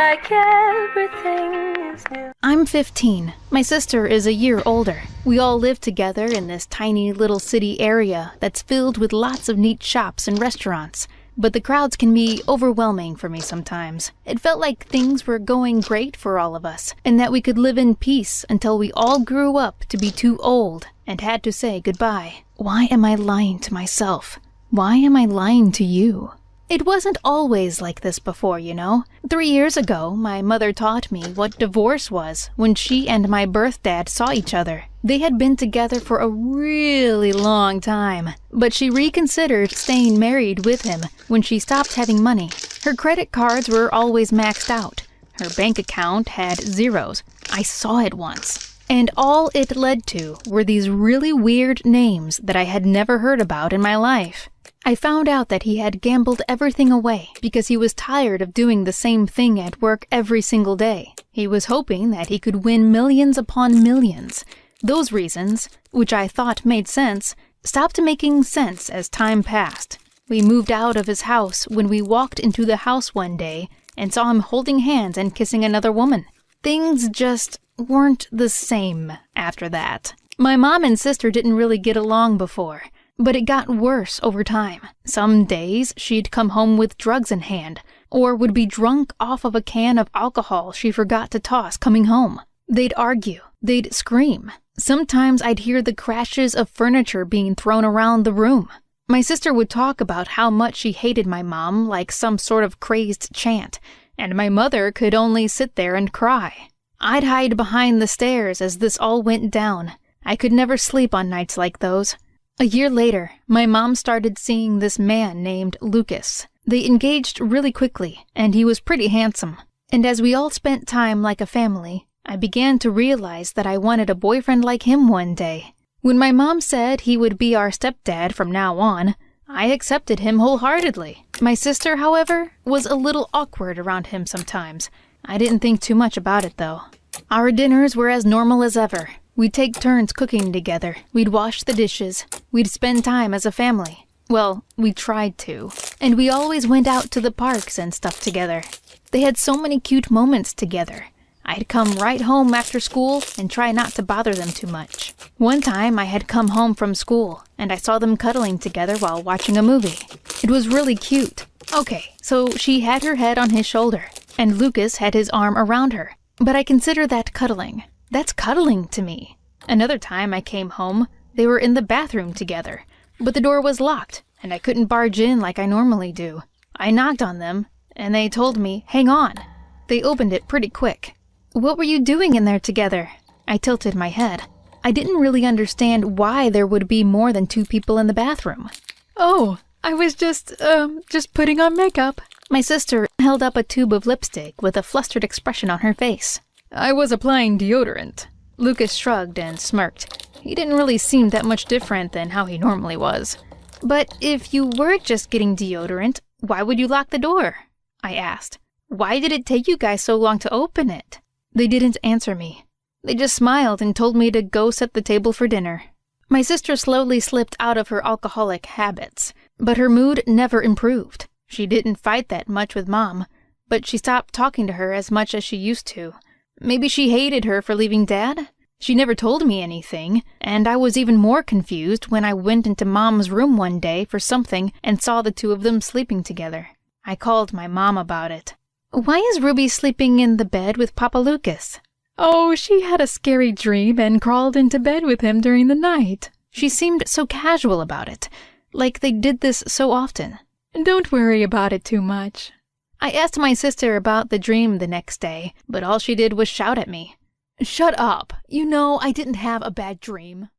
like everything is new. I'm 15. My sister is a year older. We all live together in this tiny little city area that's filled with lots of neat shops and restaurants. But the crowds can be overwhelming for me sometimes. It felt like things were going great for all of us, and that we could live in peace until we all grew up to be too old and had to say goodbye. Why am I lying to myself? Why am I lying to you? It wasn't always like this before, you know. 3 years ago, my mother taught me what divorce was when she and my birth dad saw each other. They had been together for a really long time, but she reconsidered staying married with him when she stopped having money. Her credit cards were always maxed out. Her bank account had zeros. I saw it once. And all it led to were these really weird names that I had never heard about in my life. I found out that he had gambled everything away because he was tired of doing the same thing at work every single day. He was hoping that he could win millions upon millions. Those reasons, which I thought made sense, stopped making sense as time passed. We moved out of his house when we walked into the house one day and saw him holding hands and kissing another woman. Things just weren't the same after that. My mom and sister didn't really get along before. But it got worse over time. Some days she'd come home with drugs in hand, or would be drunk off of a can of alcohol she forgot to toss coming home. They'd argue. They'd scream. Sometimes I'd hear the crashes of furniture being thrown around the room. My sister would talk about how much she hated my mom like some sort of crazed chant, and my mother could only sit there and cry. I'd hide behind the stairs as this all went down. I could never sleep on nights like those. A year later, my mom started seeing this man named Lucas. They engaged really quickly, and he was pretty handsome. And as we all spent time like a family, I began to realize that I wanted a boyfriend like him one day. When my mom said he would be our stepdad from now on, I accepted him wholeheartedly. My sister, however, was a little awkward around him sometimes. I didn't think too much about it, though. Our dinners were as normal as ever. We'd take turns cooking together. We'd wash the dishes. We'd spend time as a family. Well, we tried to. And we always went out to the parks and stuff together. They had so many cute moments together. I'd come right home after school and try not to bother them too much. One time I had come home from school and I saw them cuddling together while watching a movie. It was really cute. Okay, so she had her head on his shoulder and Lucas had his arm around her. But I consider that cuddling. That's cuddling to me. Another time I came home, they were in the bathroom together, but the door was locked and I couldn't barge in like I normally do. I knocked on them and they told me, "Hang on." They opened it pretty quick. "What were you doing in there together?" I tilted my head. I didn't really understand why there would be more than 2 people in the bathroom. "Oh, I was just putting on makeup." My sister held up a tube of lipstick with a flustered expression on her face. "I was applying deodorant." Lucas shrugged and smirked. He didn't really seem that much different than how he normally was. "But if you were just getting deodorant, why would you lock the door?" I asked. "Why did it take you guys so long to open it?" They didn't answer me. They just smiled and told me to go set the table for dinner. My sister slowly slipped out of her alcoholic habits, but her mood never improved. She didn't fight that much with Mom, but she stopped talking to her as much as she used to. Maybe she hated her for leaving Dad? She never told me anything, and I was even more confused when I went into Mom's room one day for something and saw the 2 of them sleeping together. I called my mom about it. "Why is Ruby sleeping in the bed with Papa Lucas?" "Oh, she had a scary dream and crawled into bed with him during the night." She seemed so casual about it, like they did this so often. "Don't worry about it too much." I asked my sister about the dream the next day, but all she did was shout at me. "Shut up. You know I didn't have a bad dream."